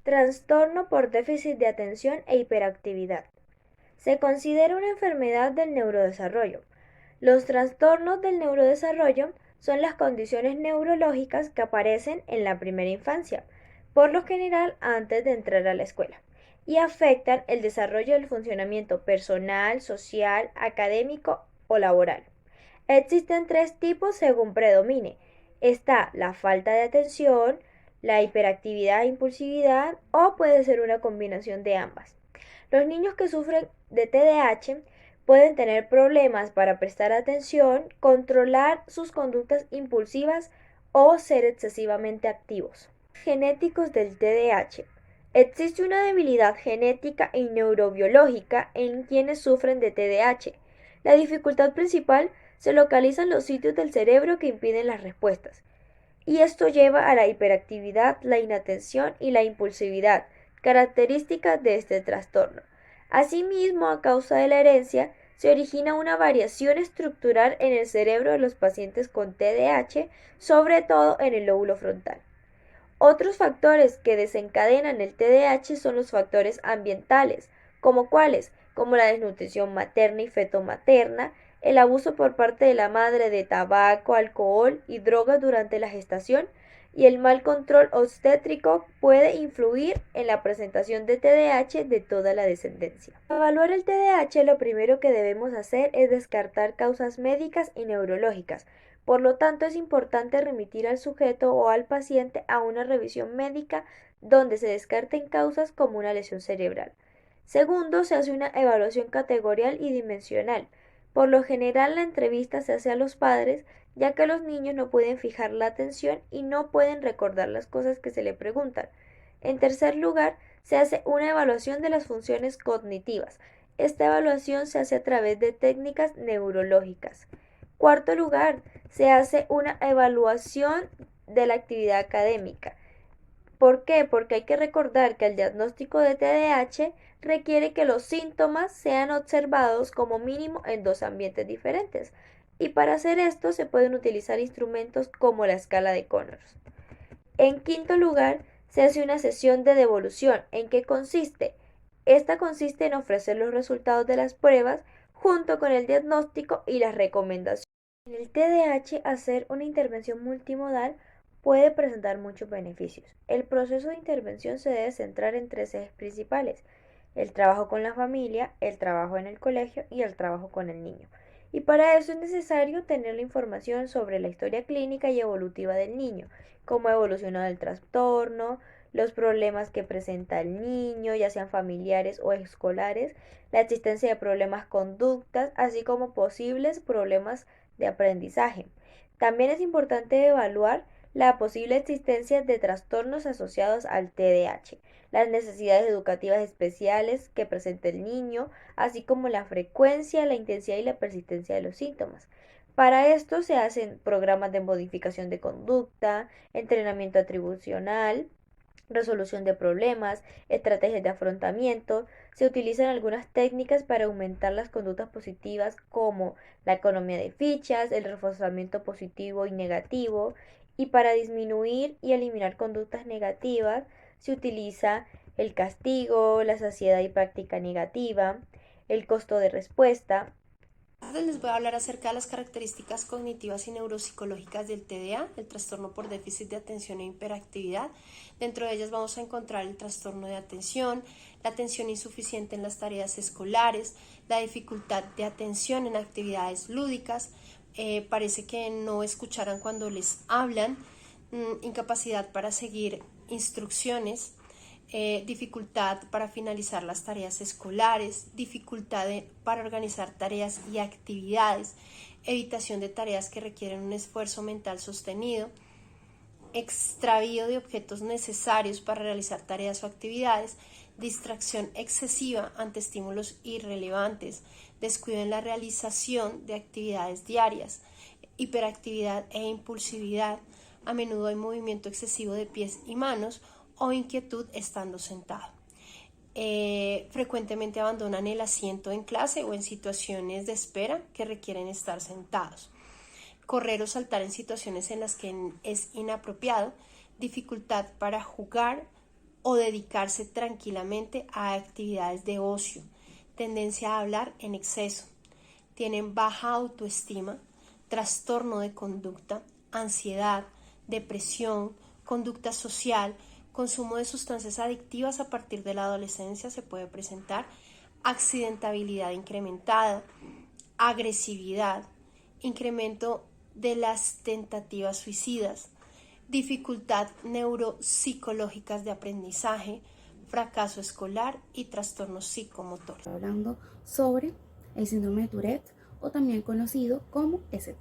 Trastorno por déficit de atención e hiperactividad. Se considera una enfermedad del neurodesarrollo. Los trastornos del neurodesarrollo son las condiciones neurológicas que aparecen en la primera infancia, por lo general antes de entrar a la escuela, y afectan el desarrollo del funcionamiento personal, social, académico o laboral. Existen tres tipos según predomine. Está la falta de atención, la hiperactividad e impulsividad o puede ser una combinación de ambas. Los niños que sufren de TDAH pueden tener problemas para prestar atención, controlar sus conductas impulsivas o ser excesivamente activos. Genéticos del TDAH. Existe una debilidad genética y neurobiológica en quienes sufren de TDAH. La dificultad principal se localiza en los sitios del cerebro que impiden las respuestas, y esto lleva a la hiperactividad, la inatención y la impulsividad, características de este trastorno. Asimismo, a causa de la herencia, se origina una variación estructural en el cerebro de los pacientes con TDAH, sobre todo en el lóbulo frontal. Otros factores que desencadenan el TDAH son los factores ambientales, como cuáles, como la desnutrición materna y fetomaterna, el abuso por parte de la madre de tabaco, alcohol y drogas durante la gestación y el mal control obstétrico puede influir en la presentación de TDAH de toda la descendencia. Para evaluar el TDAH, lo primero que debemos hacer es descartar causas médicas y neurológicas. Por lo tanto, es importante remitir al sujeto o al paciente a una revisión médica donde se descarten causas como una lesión cerebral. Segundo, se hace una evaluación categorial y dimensional. Por lo general, la entrevista se hace a los padres, ya que los niños no pueden fijar la atención y no pueden recordar las cosas que se le preguntan. En tercer lugar, se hace una evaluación de las funciones cognitivas. Esta evaluación se hace a través de técnicas neurológicas. Cuarto lugar, se hace una evaluación de la actividad académica. ¿Por qué? Porque hay que recordar que el diagnóstico de TDAH requiere que los síntomas sean observados como mínimo en dos ambientes diferentes. Y para hacer esto se pueden utilizar instrumentos como la escala de Connors. En quinto lugar, se hace una sesión de devolución. ¿En qué consiste? Esta consiste en ofrecer los resultados de las pruebas junto con el diagnóstico y las recomendaciones. En el TDAH, hacer una intervención multimodal puede presentar muchos beneficios. El proceso de intervención se debe centrar en tres ejes principales: el trabajo con la familia, el trabajo en el colegio y el trabajo con el niño. Y para eso es necesario tener la información sobre la historia clínica y evolutiva del niño, cómo ha evolucionado el trastorno, los problemas que presenta el niño, ya sean familiares o escolares, la existencia de problemas conductas, así como posibles problemas de aprendizaje. También es importante evaluar la posible existencia de trastornos asociados al TDAH, las necesidades educativas especiales que presenta el niño, así como la frecuencia, la intensidad y la persistencia de los síntomas. Para esto se hacen programas de modificación de conducta, entrenamiento atribucional, resolución de problemas, estrategias de afrontamiento. Se utilizan algunas técnicas para aumentar las conductas positivas como la economía de fichas, el reforzamiento positivo y negativo, y para disminuir y eliminar conductas negativas se utiliza el castigo, la saciedad y práctica negativa, el costo de respuesta. Les voy a hablar acerca de las características cognitivas y neuropsicológicas del TDA, el trastorno por déficit de atención e hiperactividad. Dentro de ellas vamos a encontrar el trastorno de atención, la atención insuficiente en las tareas escolares, la dificultad de atención en actividades lúdicas, parece que no escucharan cuando les hablan, incapacidad para seguir instrucciones, dificultad para finalizar las tareas escolares, dificultad para organizar tareas y actividades, evitación de tareas que requieren un esfuerzo mental sostenido, extravío de objetos necesarios para realizar tareas o actividades, distracción excesiva ante estímulos irrelevantes, descuido en la realización de actividades diarias, hiperactividad e impulsividad. A menudo hay movimiento excesivo de pies y manos o inquietud estando sentado. Frecuentemente abandonan el asiento en clase o en situaciones de espera que requieren estar sentados. Correr o saltar en situaciones en las que es inapropiado, dificultad para jugar o dedicarse tranquilamente a actividades de ocio, tendencia a hablar en exceso, tienen baja autoestima, trastorno de conducta, ansiedad, depresión, conducta social, consumo de sustancias adictivas a partir de la adolescencia se puede presentar, accidentabilidad incrementada, agresividad, incremento de las tentativas suicidas, dificultad neuropsicológicas de aprendizaje, fracaso escolar y trastornos psicomotores. Hablando sobre el síndrome de Tourette o también conocido como ST,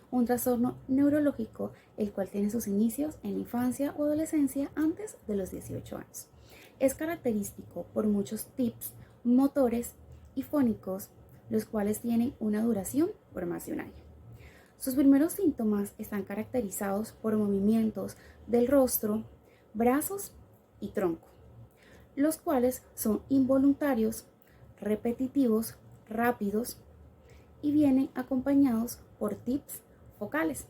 un trastorno neurológico el cual tiene sus inicios en la infancia o adolescencia antes de los 18 años. Es característico por muchos tics motores y fónicos, los cuales tienen una duración por más de un año. Sus primeros síntomas están caracterizados por movimientos del rostro, brazos y tronco, los cuales son involuntarios, repetitivos, rápidos y vienen acompañados por tics focales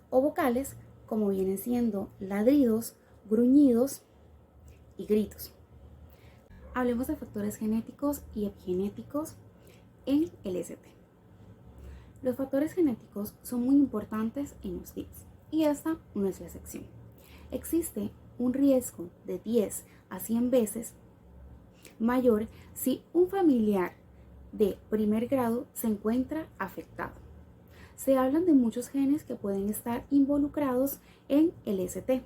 o vocales como vienen siendo ladridos, gruñidos y gritos. Hablemos de factores genéticos y epigenéticos en el ST. Los factores genéticos son muy importantes en los tics y esta no es la excepción. Existe un riesgo de 10 a 100 veces mayor si un familiar de primer grado se encuentra afectado. Se hablan de muchos genes que pueden estar involucrados en el ST,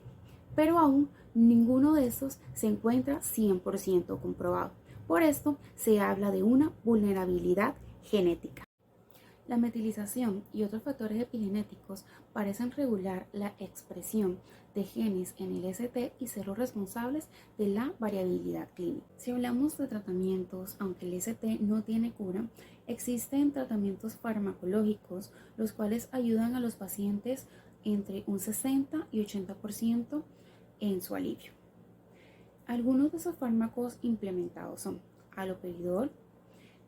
pero aún ninguno de estos se encuentra 100% comprobado. Por esto se habla de una vulnerabilidad genética. La metilización y otros factores epigenéticos parecen regular la expresión de genes en el ST y ser los responsables de la variabilidad clínica. Si hablamos de tratamientos, aunque el ST no tiene cura, existen tratamientos farmacológicos los cuales ayudan a los pacientes entre un 60 y 80% en su alivio. Algunos de esos fármacos implementados son haloperidol,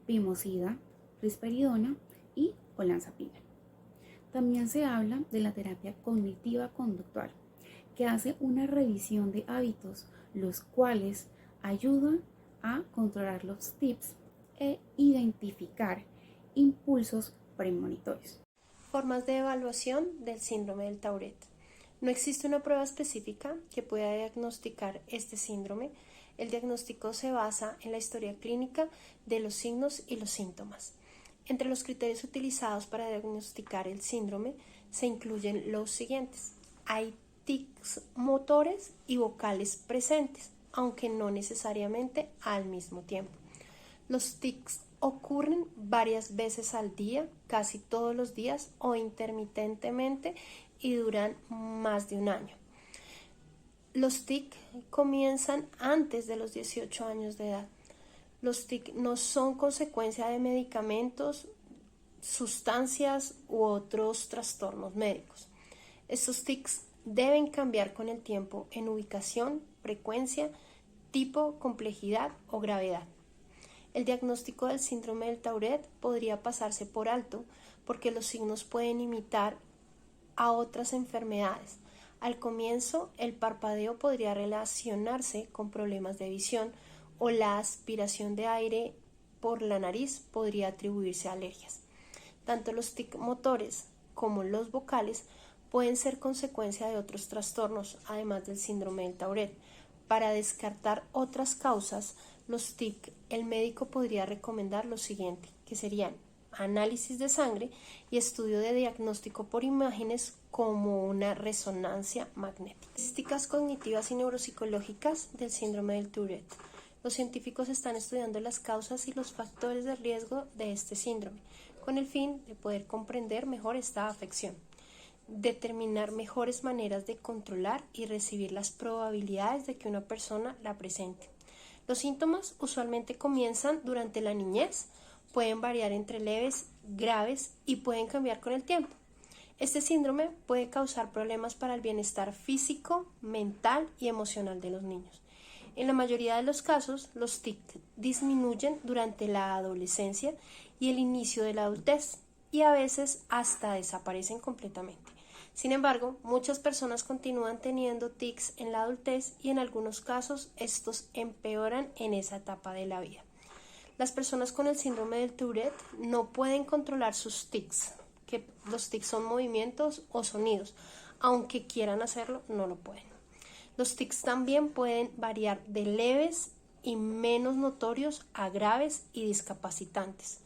pimosida, risperidona y olanzapina. También se habla de la terapia cognitiva conductual, que hace una revisión de hábitos, los cuales ayudan a controlar los tics e identificar impulsos premonitorios. Formas de evaluación del síndrome del Tourette. No existe una prueba específica que pueda diagnosticar este síndrome. El diagnóstico se basa en la historia clínica de los signos y los síntomas. Entre los criterios utilizados para diagnosticar el síndrome se incluyen los siguientes. Hay tics motores y vocales presentes, aunque no necesariamente al mismo tiempo. Los tics ocurren varias veces al día, casi todos los días o intermitentemente y duran más de un año. Los tics comienzan antes de los 18 años de edad. Los tics no son consecuencia de medicamentos, sustancias u otros trastornos médicos. Estos tics deben cambiar con el tiempo en ubicación, frecuencia, tipo, complejidad o gravedad. El diagnóstico del síndrome del Tourette podría pasarse por alto porque los signos pueden imitar a otras enfermedades. Al comienzo, el parpadeo podría relacionarse con problemas de visión o la aspiración de aire por la nariz podría atribuirse a alergias. Tanto los tics motores como los vocales pueden ser consecuencia de otros trastornos, además del síndrome del Tourette. Para descartar otras causas, los tics, el médico podría recomendar lo siguiente, que serían análisis de sangre y estudio de diagnóstico por imágenes como una resonancia magnética. Estadísticas cognitivas y neuropsicológicas del síndrome del Tourette. Los científicos están estudiando las causas y los factores de riesgo de este síndrome, con el fin de poder comprender mejor esta afección, determinar mejores maneras de controlar y recibir las probabilidades de que una persona la presente. Los síntomas usualmente comienzan durante la niñez, pueden variar entre leves, graves y pueden cambiar con el tiempo. Este síndrome puede causar problemas para el bienestar físico, mental y emocional de los niños. En la mayoría de los casos, los tics disminuyen durante la adolescencia y el inicio de la adultez y a veces hasta desaparecen completamente. Sin embargo, muchas personas continúan teniendo tics en la adultez y en algunos casos estos empeoran en esa etapa de la vida. Las personas con el síndrome del Tourette no pueden controlar sus tics, que los tics son movimientos o sonidos. Aunque quieran hacerlo, no lo pueden. Los tics también pueden variar de leves y menos notorios a graves y discapacitantes.